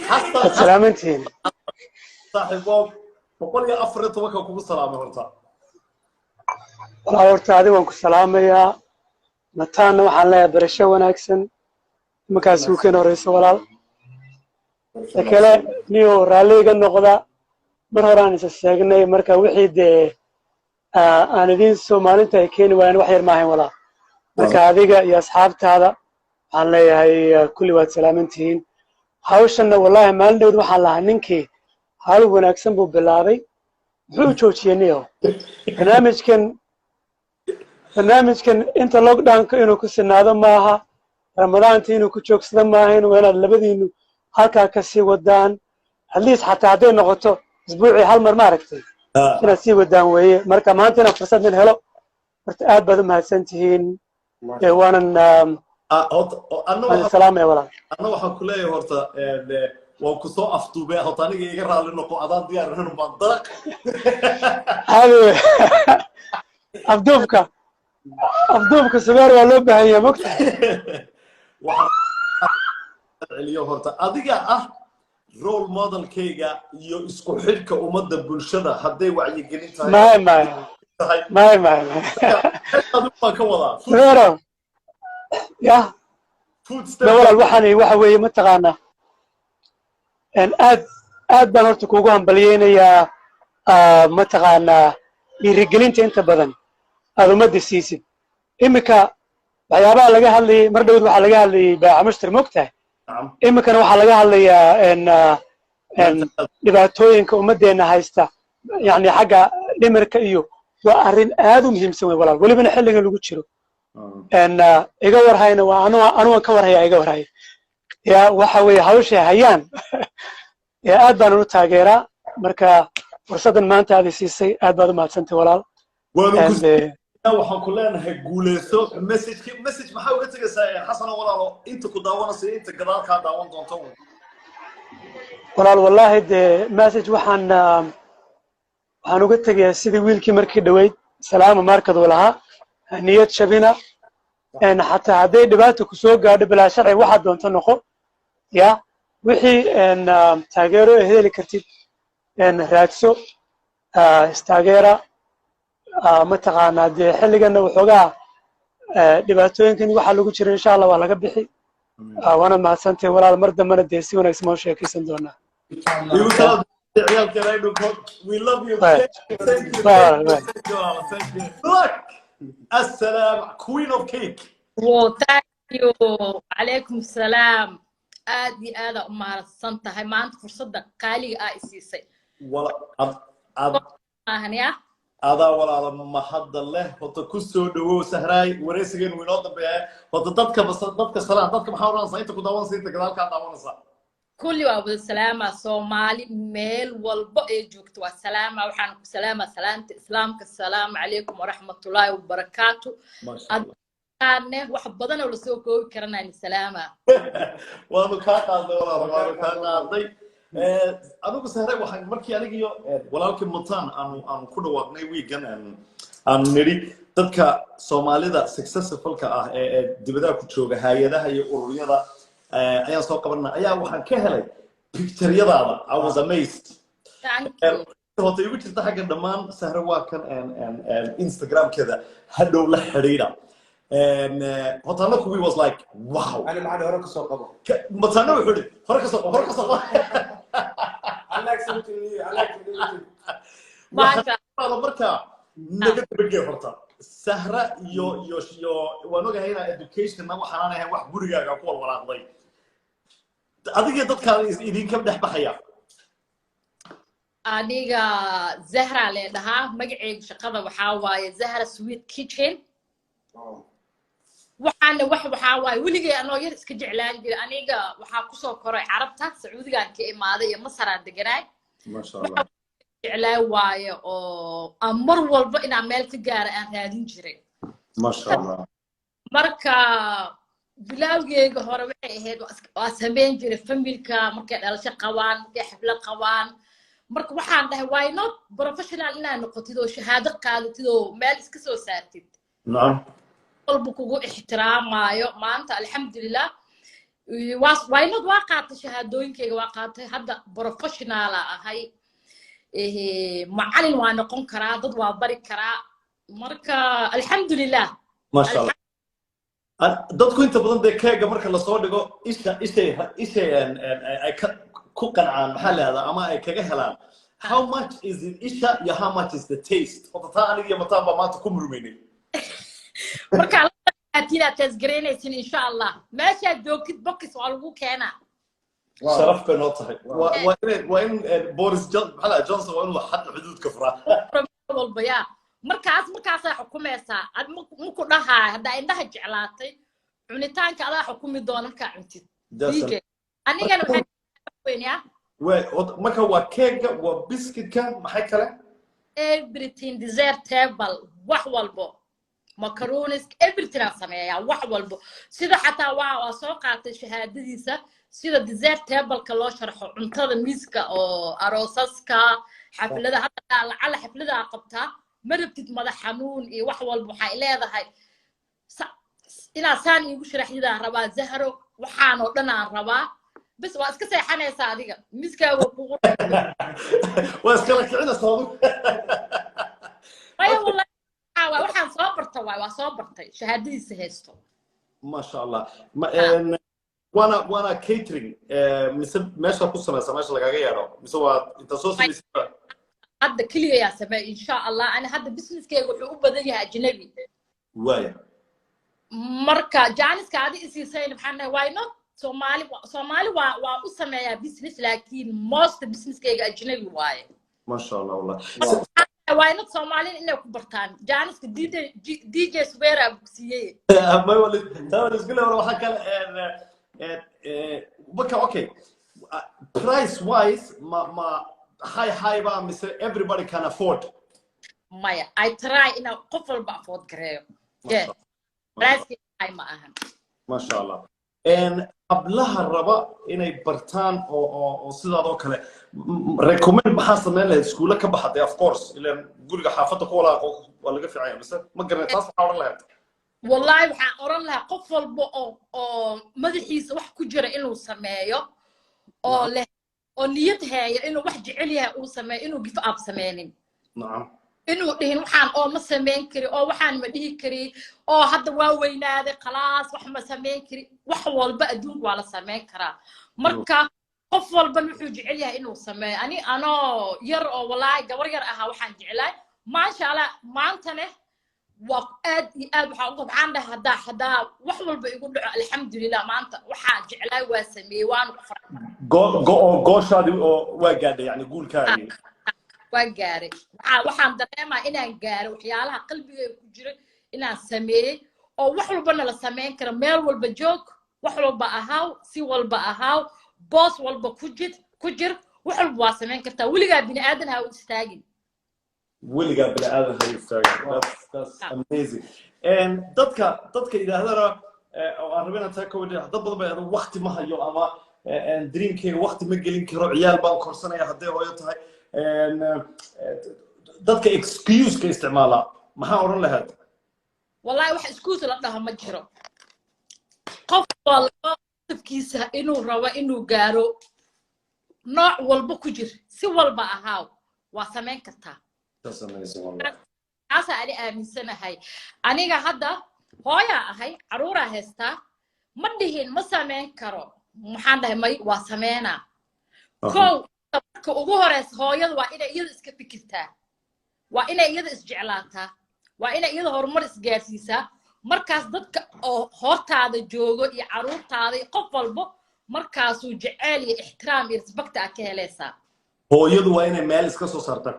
حسن سلامتين صاحب بوب بقول يا أفرط وكا كوكو سلامة هرتا والله horta adiga waan ku salaamayaa mataana waxaan leeyahay barasho wanaagsan markaas uu keen horeyso walaal kale niyo raaliga noqda mar horaan is sheegnay marka wixii de aan idin Soomaaliinta ay keen waayeen wax yar ma ahayn walaal marka adiga iyo asxaabtaada waxaan leeyahay kulli waad salaamantiin hawshanna wallahi maalin dhow waxaan lahaa ninkii hawl wanaagsan buu bilaabay wuxuu joojiyay niyo barnaamijkan inta lockdown-ka inuu ku sinaado maaha ramadaantii inuu ku joogsado maaha inuu inaad labadiinu halkaa ka sii wadaan at least xataa hadday noqoto isbuucii hal mar ma aragtay inaad sii wadaan weeye marka maanta inaan fursad in helo horta aad baad u mahadsan tihiin waanan salaamaya walaal anna waxaan ku leeyahay horta waan ku soo afduubay horta aniga iga raali noqo adaan diyaar ahayn baan dalaq afduubka sugaar waa loo baahan yahay mogta celiyo horta adiga ah role modelkayga iyo isku xidhka ummadda bulshada hadday wacyigelin tahay may adigu ka wadaa sugaaro ya walaal waxaan waxa weeye mataqaanaa aad baan horta kuugu hambalyeynayaa mataqaanaa dhiirigelinta inta badan aad ummadda siisid imika waxyaabaha laga hadlayay mar dhowd waxaa laga hadlayay baaca mushtar mogtahay imikana waxaa laga hadlayaa dhibaatooyinka ummaddeena haysta yani xagga dhimirka iyo waa arrin aad u muhiimsan wey walaal welibana xilligan lagu jiro iga warhayna waa anugan ka warhaya iga warhaya ya waxa weeye hawshay hayaan aad baan u taageeraa marka fursaddan maanta aad siisay aad baad u mahadsantay walaal waxaan ku leenahay guuleyso message maxaa uga tegaysaa xasan walaalo inta ku daawanaysa inta gadaal ka daawan doonto walaal wallahi de message waxaan uga tegayaa sidii wiilkii markii dhaweyd salaama markad walaha niyad shabina xataa hadday dhibaato ku soo gaadho bilaa sharci waxaad doonto noqo ya wixii taageero heli kartid raadso istaageera mataqaanaa dee xilligana waxoogaa dhibaatooyinkan waxaa lagu jira insha allah waa laga bixi waana mahadsantay walaal mar dambana dee si wanaagsan ma u sheekaysan doonaa السلام queen of cake thank you عليكم السلام aadi aada u mahadsan tahay maanta fursadda qaaliga ah isiisay adaa walaala mahadda leh horta ku soo dhawow sahraay wareysigeen wuu inoo dambeeyaa horta dadka salaan dadka maxaa odhanaysaa inta ku daawanaysa inta gadaal kaa daawanaysaa kulli waa wada salaamaa soomaali meel walba ee joogto waa salaamaa waxaan ku salaamaa salaanta islaamka asalaamu calaykum waraxmatullaahi wabarakaatu wax badan oo lasoo koobi karanaan salaamaa waanu kaa qaadnay walaala waanu kaa qaadnay adigu sahray waxaan markii anigiyo walaalkii mutaan aanu ku dhawaaqnay wiigan aanu nidhi dadka soomaalida successfulka ah ee dibadaha ku jooga hay-adaha iyo ururyada ayaan soo qabanaa ayaa waxaan ka helay picturyadaada I was amazed horta igu jirta xagga dhammaan sahre waa kan instagramkeeda hadhow la xidhiidha horta anaku we was like wow أنا معنا هرك سوق matana wuxuu yidhi hore ka soo I like something new. I like something new. marka naga dabagee horta sahra iyo waan ogahay inaa educationna waxaan ahayn wax gurigaaga ku walwalaaqday adiga dadkaan idinka dhex baxaya aniga zahra leedahaa magacayga shaqada waxaa waaye zahra sweet kitchen waxaana waxaa waaye weligay anoo yar iska jeclaan jiray aniga waxaa kusoo koray carabta sacuudigaan ka imaaday iyo masaraan deganaay masha allah jeclaan waaye oo mar walba inaan meel ka gaara aan raadin jiray masha allah marka bilawgeega hore waxay ahayd waa sameyn jiray familka markay dhalasho qabaan markay xaflad qabaan marka waxaan dhahay why not professional inaad noqotid oo shahaado qaadatid oo meel iska soo saartid nacam walba kugu ixtiraamayo maanta alxamdulilah why not waa qaatay shahaadooyinkayga waa qaatay hadda professional ahay macalin waa noqon karaa dad waa bari karaa marka alxamdulilah maasha allah dadku inta badan dee keega marka lasoo dhigo ishay ay ku qancaan maxaa lahahdaa ama ay kaga helaan how much is it isha iyo how much is the taste horta taa aniga iyo mataan baa maanta ku murmaynay marka aad tasgareynaysin insha allah meeshaad joogtid bokis waa lagu keenaa sharaf bay noo tahay waa in boris johnson waa inuu xadda xuduudka furaa walba yaa markaasaa xukumaysaa ad maku dhahaa haddaa indhaha jeclaatay cunitaanka adaa xukumi doona markaa cuntid anigana waxaa marka waa keega waa biskitka maxay kale everything dessert table wax walbo macaronis everything aan sameeyaa wax walbo sida xataa waa soo qaatay shahaadadiisa sida dessert table-ka loo sharxo cuntada miiska oo aroosaska xaflada hadda lacala xaflada qabtaa ma rabtid madax xanuun iyo wax walba waxay leedahay inaad saan iigu sharaxyadaan rabaa zahro waxaan oo dhan aan rabaa bas waa iska seexanaysaa adiga miiskaaga kugu waa iskala kicinaysaa maya wallahi waxaan soo barta waa soo bartay shahaadadiisa haysto maasha allah وانا كيترينج مثل ماشي ku samaysa meesha lagaga yeero mise waa inta soo samaysa hadda kaliya yaa samee insha Allah ana hadda businesskayga wuxuu u badan yahay ajnabi waaya marka jaaniska aad isiisay maxaan why not Somali waa u sameeyaa business laakiin most businesskayga ajnabi waaye ma sha Allah wallahi why not Somali inay ku bartaan jaaniska DJ Subera bugsiyay ma wali taa isku leeyahay waxa kale okay price wise ma high ba mise everybody can afford maya I try ina qof walba afford gareeyo price high ma ahan ma sha Allah ablaha raba inay bartaan oo sidaadoo kale recommend maxaa sameyn lahayd iskuulla ka baxday of course ilaan guriga xaafadda ku walaaqo waa laga fiicanya mise ma garanay taas waxaa odhan lahayd والله waxaan oran lahaa qof walba oo madaxiisa wax ku jira inuu sameeyo oo leh oo niyad haya inuu wax jecel yahay uu sameeyo inuu give up sameenin nacam inuu dhihin waxaan oo ma sameyn kari oo waxaan ma dhihi kari oo hadda waa weynaaday khalaas wax ma sameyn kari wax walba adduunka waa la sameyn karaa marka qof walba wuxuu jecel yahay inuu sameeyo anoo yar oo wallahi gabar yar ahaa waxaan jeclahay maasha Allah maantana وقاد waxaan qabaan hadaa wax walba igu dhaco alxamdulillah maanta waxaan jeclay waa sameeyay waan ku faray gooshaadi oo waa gaadhay yani guulkaagi waa gaaray waxaan dareemaa inaan gaaro waxyaalaha qalbigayga ku jira inaan sameeyay oo wax walba la sameyn karo meel walba joog wax walba ahaaw si walba ahaaw boss walba ku jir wax walba waa sameyn kartaa weligaa bini aadan ha u istaagin weligaa bini aadan ha u istaagin that's amazing dadka yidhaahdana oo aan rabin inaan ka wadin dad badan baa waqti ma hayo ama dreamkayga waqti ma gelin karo ciyaal baan korsanaya hadday hooyo tahay dadka excuse ka isticmaala maxaa oran lahayd wallahi wax excuse la dhaho ma jiro qof walba tafkiisa inuu rabo inuu gaaro nooc walba ku jir si walba ahaaw waa sameyn kartaa asa ali aaminsanahay aniga hadda hooya ahay caruura haystaa ma dhihin ma sameyn karo maxaan dhahay may waa sameynaa kow marka ugu horeysa hooyada waa inay iyada iska fikirtaa waa inay iyada isjeclaataa waa inay iyada horumar isgaarsiisaa markaas dadka oo hortaada joogo iyo caruurtaada iyo qof walba markaasuu jecel iyo ixtiraam iyo respect ka helaysaa hooyadu waa inay meel iska soo saartaa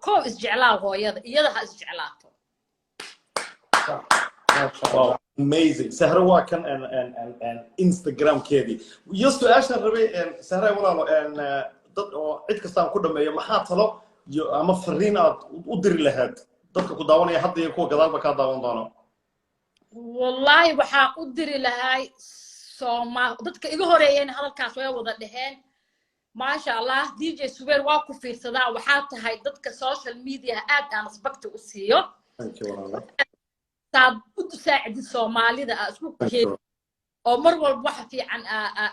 kow isjeclaa hooyada iyada ha isjeclaato amazing sahra waa kan instagram keedii iyo su'aashan rabay sahra walaalo dad oo cid kastaan ku dhameeyo maxaa talo iyo ama fariin aad u diri lahayd dadka ku daawanaya hadda iyo kuwa gadaalba ka daawan doono wallahi waxaan u diri lahay dadka iga horeeyeen hadalkaas way wada dhaheen ما شاء الله دي جي سوبر واكو في صدا وحاطة هاي ضدك سوشيال ميديا آد أنا سبقت أسيو صاد تساعد الصومالي ذا أسوق كي أو مرة الواحد في عن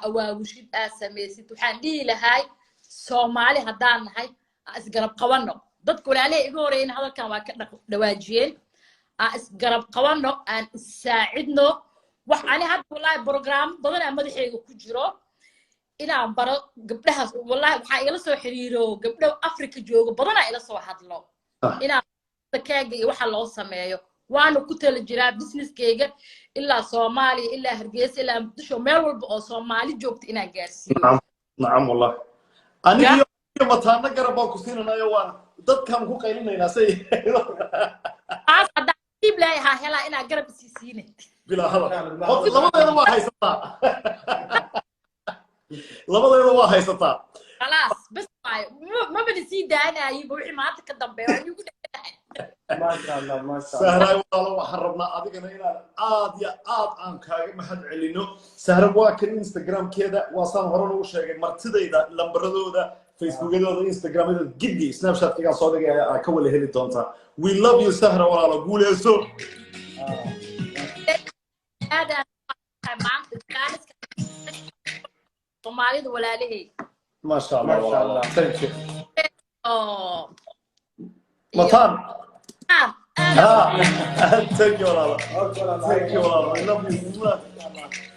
أواوشيد أسميسيت وحان دي لهاي صومالي هدان هاي أسقرب قوانو ضدك ولا عليه يقولين هذا كان واكنا دواجين أسقرب قوانو أن ساعدنا وحاني هاد والله بروجرام بدنا مدحي كجرو inaan baro gabdhahaas wallahi waxa ila soo xiriiro gabdho Afrika joogo badana ila soo hadlo inaan keega iyo waxa loo sameeyo waana ku tala jiraa businesskeyga ilaa Soomaaliya ilaa Hargeysa ilaa Muqdisho meel walba oo Soomaali joogto inaan gaarsiiyo nacam wallahi aniga mataana garab ku siinanayo waan dadkan ku qaylinayna say hadda dib leeyahay hela inaan garab siisiine bilaa hada labadeeda waa haysataa labadeeda waa haysataa خلاص بس ما بنسي دانا يبوحي ما تقدم بيعني ما شاء الله ما شاء الله سهرة والله وحربنا أديكنا إلى يا عن كاي ما حد علينا سهرة واكن إنستغرام كذا وصل هرون وشيء مرتدى إذا لمبردو ده فيسبوك ده إنستغرام ده جدي سناب شات كذا صادق كول هلي تونتا we love you سهرة والله قول يا سو هذا معك الثالث Somali ولا له ما شاء الله ما شاء الله thank you مطان thank you والله thank you والله I love you